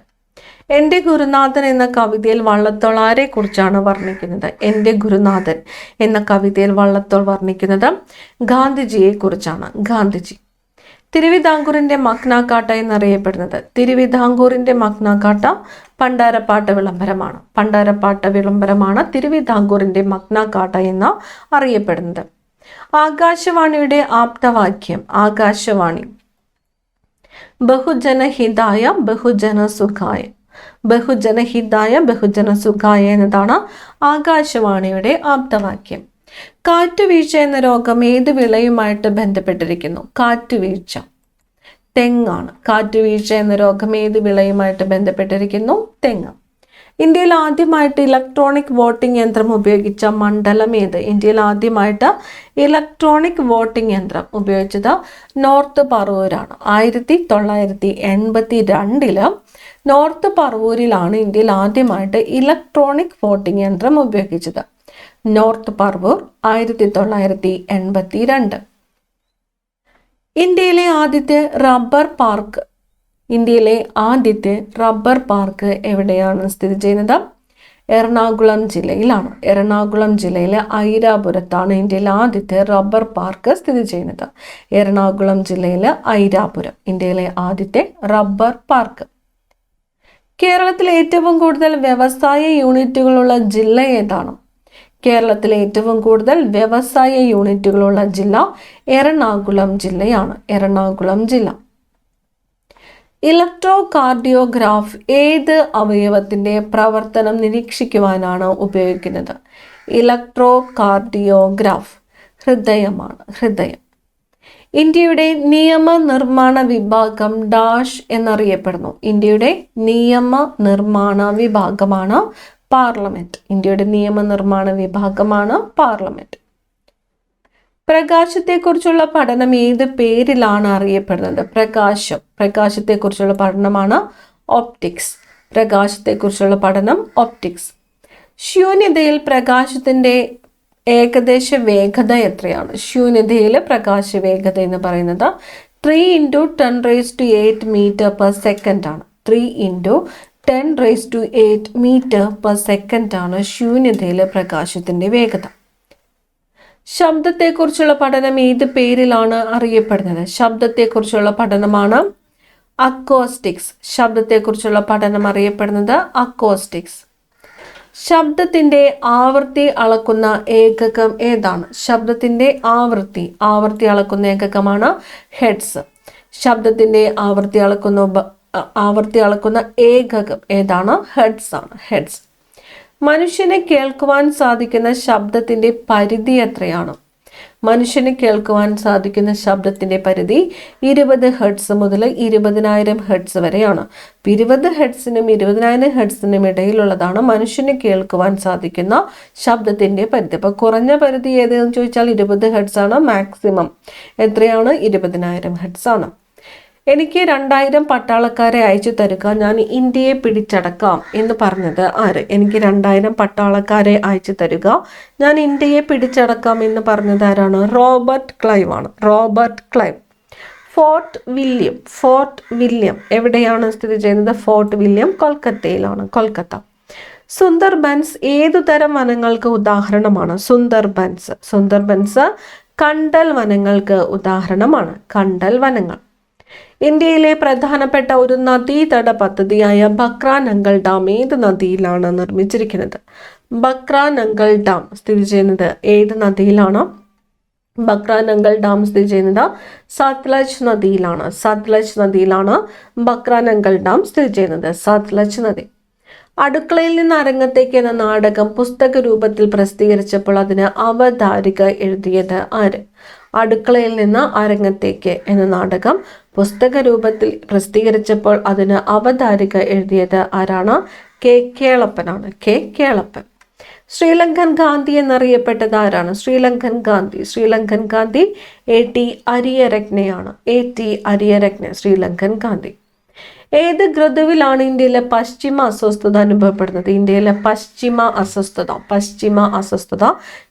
എൻ്റെ ഗുരുനാഥൻ എന്ന കവിതയിൽ വള്ളത്തോൾ ആരെ കുറിച്ചാണ് വർണ്ണിക്കുന്നത്? എൻ്റെ ഗുരുനാഥൻ എന്ന കവിതയിൽ വള്ളത്തോൾ വർണ്ണിക്കുന്നത് ഗാന്ധിജിയെ കുറിച്ചാണ്. ഗാന്ധിജി. തിരുവിതാംകൂറിൻ്റെ മഗ്നാകാട്ട എന്നറിയപ്പെടുന്നത്? തിരുവിതാംകൂറിൻ്റെ മഗ്നാകാട്ട പണ്ടാരപ്പാട്ട വിളംബരമാണ്. പണ്ടാരപ്പാട്ട വിളംബരമാണ് തിരുവിതാംകൂറിൻ്റെ മഗ്നാകാട്ട എന്ന് അറിയപ്പെടുന്നത്. ആകാശവാണിയുടെ ആപ്തവാക്യം. ആകാശവാണി ബഹുജനഹിതായ ബഹുജനസുഖായ. ബഹുജനഹിതായ ബഹുജനസുഖായ എന്നതാണ് ആകാശവാണിയുടെ ആപ്തവാക്യം. കാറ്റുവീഴ്ച എന്ന രോഗം ഏത് വിളയുമായിട്ട് ബന്ധപ്പെട്ടിരിക്കുന്നു? കാറ്റുവീഴ്ച തെങ്ങാണ്. കാറ്റുവീഴ്ച എന്ന രോഗം ഏത് വിളയുമായിട്ട് ബന്ധപ്പെട്ടിരിക്കുന്നു? തെങ്ങ്. ഇന്ത്യയിൽ ആദ്യമായിട്ട് ഇലക്ട്രോണിക് വോട്ടിംഗ് യന്ത്രം ഉപയോഗിച്ച മണ്ഡലം ഏത്? ഇന്ത്യയിൽ ആദ്യമായിട്ട് ഇലക്ട്രോണിക് വോട്ടിംഗ് യന്ത്രം ഉപയോഗിച്ചത് നോർത്ത് പറവൂരാണ്. 1982 നോർത്ത് പറവൂരിലാണ് ഇന്ത്യയിൽ ആദ്യമായിട്ട് ഇലക്ട്രോണിക് വോട്ടിംഗ് യന്ത്രം ഉപയോഗിച്ചത്. നോർത്ത് പറവൂർ 1982. ഇന്ത്യയിലെ ആദ്യത്തെ റബ്ബർ പാർക്ക് എവിടെയാണ് സ്ഥിതി ചെയ്യുന്നത്? എറണാകുളം ജില്ലയിലാണ്. എറണാകുളം ജില്ലയിലെ ഐരാപുരത്താണ് ഇന്ത്യയിലെ ആദ്യത്തെ റബ്ബർ പാർക്ക് സ്ഥിതി ചെയ്യുന്നത്. എറണാകുളം ജില്ലയിലെ ഐരാപുരം ഇന്ത്യയിലെ ആദ്യത്തെ റബ്ബർ പാർക്ക്. കേരളത്തിലെ ഏറ്റവും കൂടുതൽ വ്യവസായ യൂണിറ്റുകളുള്ള ജില്ല ഏതാണ്? കേരളത്തിലെ ഏറ്റവും കൂടുതൽ വ്യവസായ യൂണിറ്റുകളുള്ള ജില്ല എറണാകുളം ജില്ലയാണ്. എറണാകുളം ജില്ല. ഇലക്ട്രോ കാർഡിയോഗ്രാഫ് ഏത് അവയവത്തിന്റെ പ്രവർത്തനം നിരീക്ഷിക്കുവാനാണ് ഉപയോഗിക്കുന്നത്? ഇലക്ട്രോ കാർഡിയോഗ്രാഫ് ഹൃദയമാണ്. ഹൃദയം. ഇന്ത്യയുടെ നിയമനിർമ്മാണ വിഭാഗം ഡാഷ് എന്നറിയപ്പെടുന്നു. ഇന്ത്യയുടെ നിയമനിർമ്മാണ വിഭാഗമാണ് പാർലമെന്റ്. ഇന്ത്യയുടെ നിയമനിർമ്മാണ വിഭാഗമാണ് പാർലമെന്റ്. പ്രകാശത്തെക്കുറിച്ചുള്ള പഠനം ഏത് പേരിലാണ് അറിയപ്പെടുന്നത്? പ്രകാശത്തെക്കുറിച്ചുള്ള പഠനമാണ് ഒപ്റ്റിക്സ്. പ്രകാശത്തെക്കുറിച്ചുള്ള പഠനം ഒപ്റ്റിക്സ്. ശൂന്യതയിൽ പ്രകാശത്തിന്റെ ഏകദേശ വേഗത എത്രയാണ്? ശൂന്യതയിൽ പ്രകാശ വേഗത എന്ന് പറയുന്നത് 3 × 10⁸ മീറ്റർ/സെക്കൻഡ് ആണ്. 3 × 10⁸ മീറ്റർ/സെക്കൻഡ് ആണ് ശൂന്യതയിലെ പ്രകാശത്തിന്റെ വേഗത. ശബ്ദത്തെക്കുറിച്ചുള്ള പഠനം ഏത് പേരിലാണ് അറിയപ്പെടുന്നത്? ശബ്ദത്തെക്കുറിച്ചുള്ള പഠനമാണ് അക്കോസ്റ്റിക്സ്. ശബ്ദത്തെക്കുറിച്ചുള്ള പഠനം അറിയപ്പെടുന്നത് അക്കോസ്റ്റിക്സ്. ശബ്ദത്തിന്റെ ആവൃത്തി അളക്കുന്ന ഏകകം ഏതാണ്? ശബ്ദത്തിന്റെ ആവൃത്തി അളക്കുന്ന ഏകകമാണ് ഹെഡ്സ്. ശബ്ദത്തിന്റെ ആവൃത്തി അളക്കുന്ന ഏകകം ഏതാണ്? ഹെഡ്സ് ആണ്. ഹെഡ്സ്. മനുഷ്യനെ കേൾക്കുവാൻ സാധിക്കുന്ന ശബ്ദത്തിന്റെ പരിധി എത്രയാണ്? മനുഷ്യന് കേൾക്കുവാൻ സാധിക്കുന്ന ശബ്ദത്തിന്റെ പരിധി 20 ഹെർട്സ് മുതൽ 20,000 ഹെർട്സ് വരെയാണ്. 20 ഹെർട്സിനും 20,000 ഹെർട്സിനും ഇടയിലുള്ളതാണ് മനുഷ്യന് കേൾക്കുവാൻ സാധിക്കുന്ന ശബ്ദത്തിന്റെ പരിധി. അപ്പോൾ കുറഞ്ഞ പരിധി ഏതെന്ന് ചോദിച്ചാൽ 20 ഹെർട്സ് ആണ്. മാക്സിമം എത്രയാണ്? 20,000 ഹെർട്സ് ആണ്. എനിക്ക് 2000 പട്ടാളക്കാരെ അയച്ചു തരുക, ഞാൻ ഇന്ത്യയെ പിടിച്ചടക്കാം എന്ന് പറഞ്ഞത് ആര്? എനിക്ക് 2000 പട്ടാളക്കാരെ അയച്ചു തരുക, ഞാൻ ഇന്ത്യയെ പിടിച്ചടക്കാം എന്ന് പറഞ്ഞത് ആരാണ്? റോബർട്ട് ക്ലൈവ് ആണ്. Robert Clive. ഫോർട്ട് വില്യം എവിടെയാണ് സ്ഥിതി ചെയ്യുന്നത്? ഫോർട്ട് വില്യം കൊൽക്കത്തയിലാണ്. കൊൽക്കത്ത. സുന്ദർബൻസ് ഏതുതരം വനങ്ങൾക്ക് ഉദാഹരണമാണ്? സുന്ദർബൻസ് കണ്ടൽ വനങ്ങൾക്ക് ഉദാഹരണമാണ്. കണ്ടൽ വനങ്ങൾ. ഇന്ത്യയിലെ പ്രധാനപ്പെട്ട ഒരു നദീതട പദ്ധതിയായ ബക്രാനങ്കൽ ഡാം ഏത് നദിയിലാണ് നിർമ്മിച്ചിരിക്കുന്നത്? ബക്രാനങ്കൽ ഡാം സ്ഥിതി ചെയ്യുന്നത് ഏത് നദിയിലാണ്? ബക്രാനങ്കൽ ഡാം സ്ഥിതി ചെയ്യുന്നത് സത്ലജ് നദിയിലാണ്. സത്ലജ് നദിയിലാണ് ബക്രാനങ്കൽ ഡാം സ്ഥിതി ചെയ്യുന്നത്. സത്ലജ് നദി. അടുക്കളയിൽ നിന്ന് അരങ്ങത്തേക്ക് എന്ന നാടകം പുസ്തക രൂപത്തിൽ പ്രസിദ്ധീകരിച്ചപ്പോൾ അതിന് അവതാരിക എഴുതിയത് ആര്? അടുക്കളയിൽ നിന്ന് അരങ്ങത്തേക്ക് എന്ന നാടകം പുസ്തക രൂപത്തിൽ പ്രസിദ്ധീകരിച്ചപ്പോൾ അതിന് അവതാരിക എഴുതിയത് ആരാണ്? കെ കേളപ്പനാണ്. കെ കേളപ്പൻ. ശ്രീലങ്കൻ ഗാന്ധി എന്നറിയപ്പെട്ടത് ആരാണ്? ശ്രീലങ്കൻ ഗാന്ധി A.T. അരിയരത്നയാണ്. A.T. അരിയരത്ന ശ്രീലങ്കൻ ഗാന്ധി. ഏത് ഋതുവിലാണ് ഇന്ത്യയിലെ പശ്ചിമ അസ്വസ്ഥത അനുഭവപ്പെടുന്നത്? ഇന്ത്യയിലെ പശ്ചിമ അസ്വസ്ഥത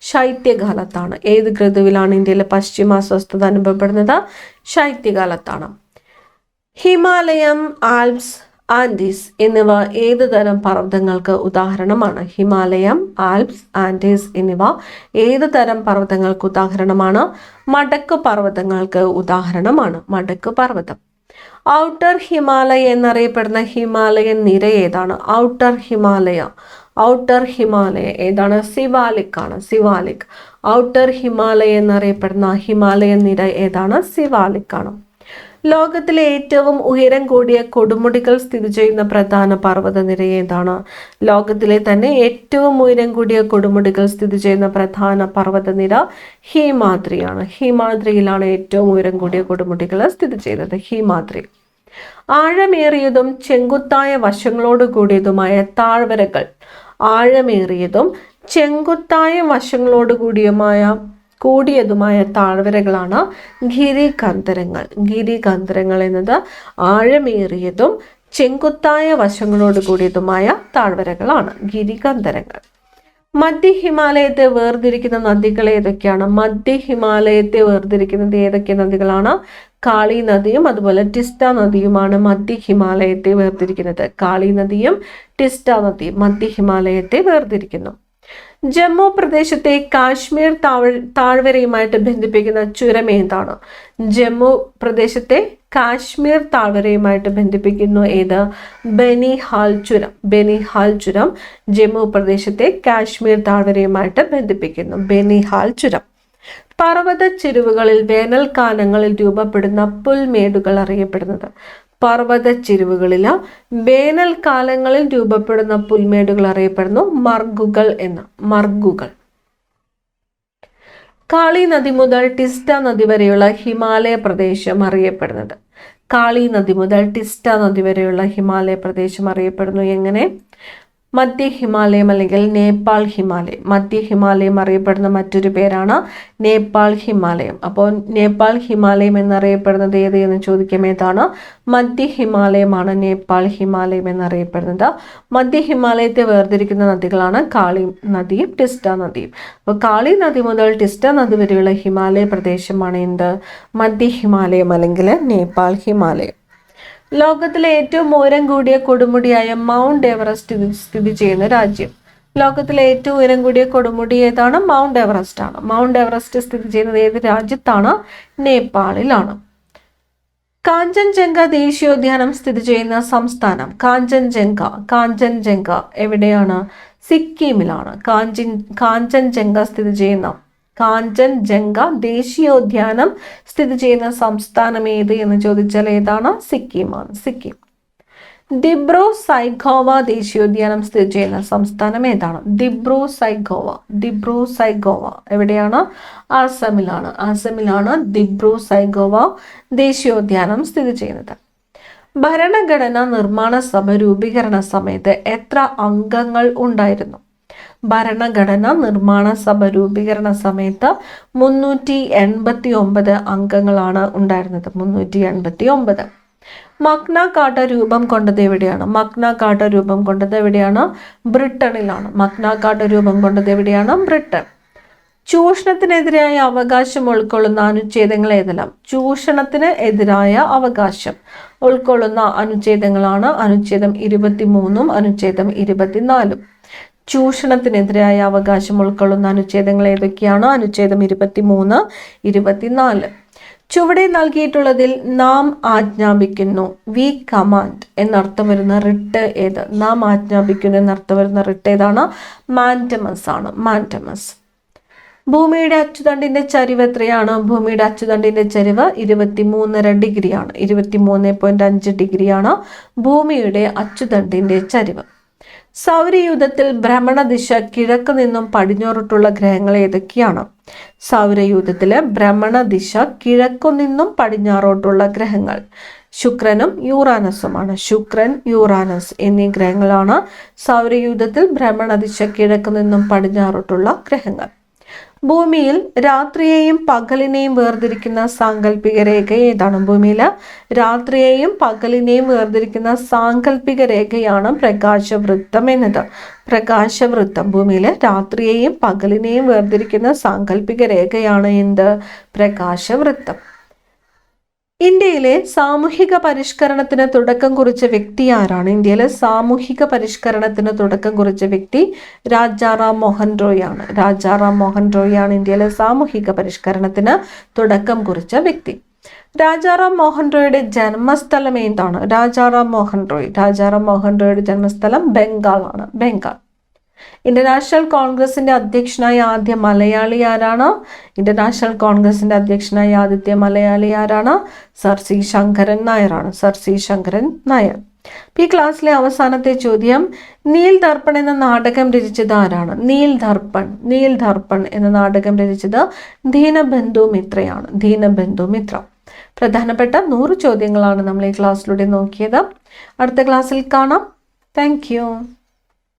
ശൈത്യകാലത്താണ്. ഏത് ഋതുവിലാണ് ഇന്ത്യയിലെ പശ്ചിമ അസ്വസ്ഥത അനുഭവപ്പെടുന്നത്? ശൈത്യകാലത്താണ്. ഹിമാലയം, ആൽപ്സ്, ആൻഡീസ് എന്നിവ ഏത് തരം പർവ്വതങ്ങൾക്ക് ഉദാഹരണമാണ്? ഹിമാലയം, ആൽപ്സ്, ആൻഡീസ് എന്നിവ ഏത് തരം പർവ്വതങ്ങൾക്ക് ഉദാഹരണമാണ്? മടക്ക് പർവ്വതങ്ങൾക്ക് ഉദാഹരണമാണ്. മടക്ക് പർവ്വതം. ഔട്ടർ ഹിമാലയ എന്നറിയപ്പെടുന്ന ഹിമാലയൻ നിര ഏതാണ്? ഔട്ടർ ഹിമാലയ ഏതാണ്? സിവാലിക് ആണ്. സിവാലിക്. ഔട്ടർ ഹിമാലയ എന്നറിയപ്പെടുന്ന ഹിമാലയൻ നിര ഏതാണ്? സിവാലിക് ആണ്. ലോകത്തിലെ ഏറ്റവും ഉയരം കൂടിയ കൊടുമുടികൾ സ്ഥിതി ചെയ്യുന്ന പ്രധാന പർവ്വതനിര ഏതാണ്? ലോകത്തിലെ തന്നെ ഏറ്റവും ഉയരം കൂടിയ കൊടുമുടികൾ സ്ഥിതി ചെയ്യുന്ന പ്രധാന പർവ്വതനിര ഹിമാദ്രിയാണ്. ഹിമാദ്രിയിലാണ് ഏറ്റവും ഉയരം കൂടിയ കൊടുമുടികൾ സ്ഥിതി ചെയ്യുന്നത്. ഹിമാദ്രി. ആഴമേറിയതും ചെങ്കുത്തായ വശങ്ങളോട് കൂടിയതുമായ താഴ്വരകൾ. ആഴമേറിയതും ചെങ്കുത്തായ വശങ്ങളോട് കൂടിയതുമായ താഴ്വരകളാണ് ഗിരികന്ധരങ്ങൾ. ഗിരികന്ധരങ്ങൾ എന്നത് ആഴമേറിയതും ചെങ്കുത്തായ വശങ്ങളോട് കൂടിയതുമായ താഴ്വരകളാണ് ഗിരികന്ധരങ്ങൾ. മധ്യ ഹിമാലയത്തെ വേർതിരിക്കുന്ന നദികൾ ഏതൊക്കെയാണ്? മധ്യ ഹിമാലയത്തെ വേർതിരിക്കുന്നത് ഏതൊക്കെ നദികളാണ്? കാളി നദിയും അതുപോലെ ടിസ്റ്റ നദിയുമാണ് മധ്യ ഹിമാലയത്തെ വേർതിരിക്കുന്നത്. കാളി നദിയും ടിസ്റ്റ നദിയും മധ്യ ഹിമാലയത്തെ വേർതിരിക്കുന്നു. ജമ്മു പ്രദേശത്തെ കാശ്മീർ താഴ്വരയുമായിട്ട് ബന്ധിപ്പിക്കുന്ന ചുരം ഏതാണ്? ജമ്മു പ്രദേശത്തെ കാശ്മീർ താഴ്വരയുമായിട്ട് ബന്ധിപ്പിക്കുന്നു ഏത്? ബനിഹാൽ ചുരം. ബനിഹാൽ ചുരം ജമ്മു പ്രദേശത്തെ കാശ്മീർ താഴ്വരയുമായിട്ട് ബന്ധിപ്പിക്കുന്നു. ബനിഹാൽ ചുരം. പർവ്വത ചെരുവുകളിൽ വേനൽക്കാലങ്ങളിൽ രൂപപ്പെടുന്ന പുൽമേടുകൾ അറിയപ്പെടുന്നത്. പർവ്വത ചെരുവുകളിൽ വേനൽക്കാലങ്ങളിൽ രൂപപ്പെടുന്ന പുൽമേടുകൾ അറിയപ്പെടുന്നു മർഗുകൾ എന്ന്. മർഗുകൾ. കാളി നദി മുതൽ ടിസ്റ്റ നദി വരെയുള്ള ഹിമാലയ പ്രദേശം അറിയപ്പെടുന്നത്. കാളി നദി മുതൽ ടിസ്റ്റ നദി വരെയുള്ള ഹിമാലയ പ്രദേശം അറിയപ്പെടുന്നു എങ്ങനെ? മധ്യ ഹിമാലയം അല്ലെങ്കിൽ നേപ്പാൾ ഹിമാലയം. മധ്യ ഹിമാലയം അറിയപ്പെടുന്ന മറ്റൊരു പേരാണ് നേപ്പാൾ ഹിമാലയം. അപ്പോൾ നേപ്പാൾ ഹിമാലയം എന്നറിയപ്പെടുന്നത് ഏത് എന്ന് ചോദിക്കാം. ഏതാണ്? മധ്യ ഹിമാലയമാണ് നേപ്പാൾ ഹിമാലയം എന്നറിയപ്പെടുന്നത്. മധ്യ ഹിമാലയത്തെ വേർതിരിക്കുന്ന നദികളാണ് കാളി നദിയും ടിസ്റ്റ നദിയും. അപ്പോൾ കാളി നദി മുതൽ ടിസ്റ്റ നദി വരെയുള്ള ഹിമാലയ പ്രദേശമാണ് എന്ത്? മധ്യ ഹിമാലയം അല്ലെങ്കിൽ നേപ്പാൾ ഹിമാലയം. ലോകത്തിലെ ഏറ്റവും ഉയരം കൂടിയ കൊടുമുടിയായ മൗണ്ട് എവറസ്റ്റ് സ്ഥിതി ചെയ്യുന്ന രാജ്യം. ലോകത്തിലെ ഏറ്റവും ഉയരം കൂടിയ കൊടുമുടി ഏതാണ്? മൗണ്ട് എവറസ്റ്റ് ആണ്. മൗണ്ട് എവറസ്റ്റ് സ്ഥിതി ചെയ്യുന്നത് ഏത് രാജ്യത്താണ്? നേപ്പാളിലാണ്. കാഞ്ചൻജംഗ ദേശീയോദ്യാനം സ്ഥിതി ചെയ്യുന്ന സംസ്ഥാനം. കാഞ്ചൻജംഗ എവിടെയാണ്? സിക്കിമിലാണ്. കാഞ്ചൻജംഗ സ്ഥിതി ചെയ്യുന്ന കാഞ്ചൻജംഗ ദേശീയോദ്യാനം സ്ഥിതി ചെയ്യുന്ന സംസ്ഥാനം ഏത് എന്ന് ചോദിച്ചാൽ ഏതാണ്? സിക്കിമാണ്. സിക്കിം. ദിബ്രു സൈഖോവ ദേശീയോദ്യാനം സ്ഥിതി ചെയ്യുന്ന സംസ്ഥാനം ഏതാണ്? ദിബ്രു സൈഖോവ എവിടെയാണ്? ആസാമിലാണ്. ആസാമിലാണ് ദിബ്രു സൈഖോവ ദേശീയോദ്യാനം സ്ഥിതി ചെയ്യുന്നത്. ഭരണഘടനാ നിർമ്മാണ സഭ രൂപീകരണ സമയത്ത് എത്ര അംഗങ്ങൾ ഉണ്ടായിരുന്നു? ഭരണഘടനാ നിർമ്മാണ സഭ രൂപീകരണ സമയത്ത് 389 അംഗങ്ങളാണ് ഉണ്ടായിരുന്നത്. 389. മഗ്ന കാർട്ട രൂപം കൊണ്ടത് എവിടെയാണ്? മഗ്ന കാർട്ട രൂപം കൊണ്ടത് എവിടെയാണ്? ബ്രിട്ടനിലാണ്. മഗ്ന കാർട്ട രൂപം കൊണ്ടത് എവിടെയാണ്? ബ്രിട്ടൻ. ചൂഷണത്തിനെതിരായ അവകാശം ഉൾക്കൊള്ളുന്ന അനുച്ഛേദങ്ങൾ ഏതെല്ലാം? ചൂഷണത്തിന് എതിരായ അവകാശം ഉൾക്കൊള്ളുന്ന അനുച്ഛേദങ്ങളാണ് അനുച്ഛേദം 23 അനുച്ഛേദം 24. ചൂഷണത്തിനെതിരായ അവകാശം ഉൾക്കൊള്ളുന്ന അനുച്ഛേദങ്ങൾ ഏതൊക്കെയാണ്? അനുച്ഛേദം 23, 24. ചുവടെ നൽകിയിട്ടുള്ളതിൽ നാം ആജ്ഞാപിക്കുന്നു, വി കമാൻഡ് എന്നർത്ഥം വരുന്ന റിട്ട് ഏത്? നാം ആജ്ഞാപിക്കുന്നു എന്നർത്ഥം വരുന്ന റിട്ട് ഏതാണ്? മാൻഡമസ് ആണ്. മാൻഡമസ്. ഭൂമിയുടെ അച്ചുതണ്ടിന്റെ ചരിവ് എത്രയാണ്? ഭൂമിയുടെ അച്ചുതണ്ടിന്റെ ചരിവ് 23.5 ഡിഗ്രിയാണ്. 23.5 ഡിഗ്രിയാണ് ഭൂമിയുടെ അച്ചുതണ്ടിന്റെ ചരിവ്. സൗരയൂഥത്തിൽ ഭ്രമണദിശ കിഴക്ക് നിന്നും പടിഞ്ഞാറോട്ടുള്ള ഗ്രഹങ്ങൾ ഏതൊക്കെയാണ്? സൗരയൂഥത്തിലെ ഭ്രമണദിശ കിഴക്കു നിന്നും പടിഞ്ഞാറോട്ടുള്ള ഗ്രഹങ്ങൾ ശുക്രനും യുറാനസുമാണ്. ശുക്രൻ, യുറാനസ് എന്നീ ഗ്രഹങ്ങളാണ് സൗരയൂഥത്തിൽ ഭ്രമണദിശ കിഴക്ക് നിന്നും പടിഞ്ഞാറോട്ടുള്ള ഗ്രഹങ്ങൾ. ഭൂമിയിൽ രാത്രിയെയും പകലിനെയും വേർതിരിക്കുന്ന സാങ്കല്പിക രേഖ ഏതാണ്? ഭൂമിയിൽ രാത്രിയെയും പകലിനെയും വേർതിരിക്കുന്ന സാങ്കല്പിക രേഖയാണ് പ്രകാശവൃത്തം എന്നത്. പ്രകാശവൃത്തം. ഭൂമിയിൽ രാത്രിയെയും പകലിനെയും വേർതിരിക്കുന്ന സാങ്കല്പിക രേഖയാണ് എന്ത്? പ്രകാശവൃത്തം. ഇന്ത്യയിലെ സാമൂഹിക പരിഷ്കരണത്തിന് തുടക്കം കുറിച്ച വ്യക്തി ആരാണ്? ഇന്ത്യയിലെ സാമൂഹിക പരിഷ്കരണത്തിന് തുടക്കം കുറിച്ച വ്യക്തി രാജാറാം മോഹൻ റോയ് ആണ്. രാജാറാം മോഹൻ റോയ് ആണ് ഇന്ത്യയിലെ സാമൂഹിക പരിഷ്കരണത്തിന് തുടക്കം കുറിച്ച വ്യക്തി. രാജാറാം മോഹൻ റോയുടെ ജന്മസ്ഥലം ഏതാണ്? രാജാറാം മോഹൻ റോയുടെ ജന്മസ്ഥലം ബംഗാൾ ആണ്. ബംഗാൾ. ഇന്റർനാഷണൽ കോൺഗ്രസിന്റെ അധ്യക്ഷനായ ആദ്യ മലയാളി ആരാണ്? ഇന്റർനാഷണൽ കോൺഗ്രസിന്റെ അധ്യക്ഷനായ ആദ്യത്തെ മലയാളി ആരാണ്? സർ സി ശങ്കരൻ നായരാണ്. Sir C Sankaran Nair. ഈ ക്ലാസ്സിലെ അവസാനത്തെ ചോദ്യം, നീൽ ദർപ്പൺ എന്ന നാടകം രചിച്ചത് ആരാണ്? നീൽ ദർപ്പൺ എന്ന നാടകം രചിച്ചത് ദീനബന്ധു മിത്രയാണ്. ദീനബന്ധു മിത്ര. പ്രധാനപ്പെട്ട 100 ചോദ്യങ്ങളാണ് നമ്മൾ ഈ ക്ലാസ്സിലൂടെ നോക്കിയത്. അടുത്ത ക്ലാസ്സിൽ കാണാം. Thank you.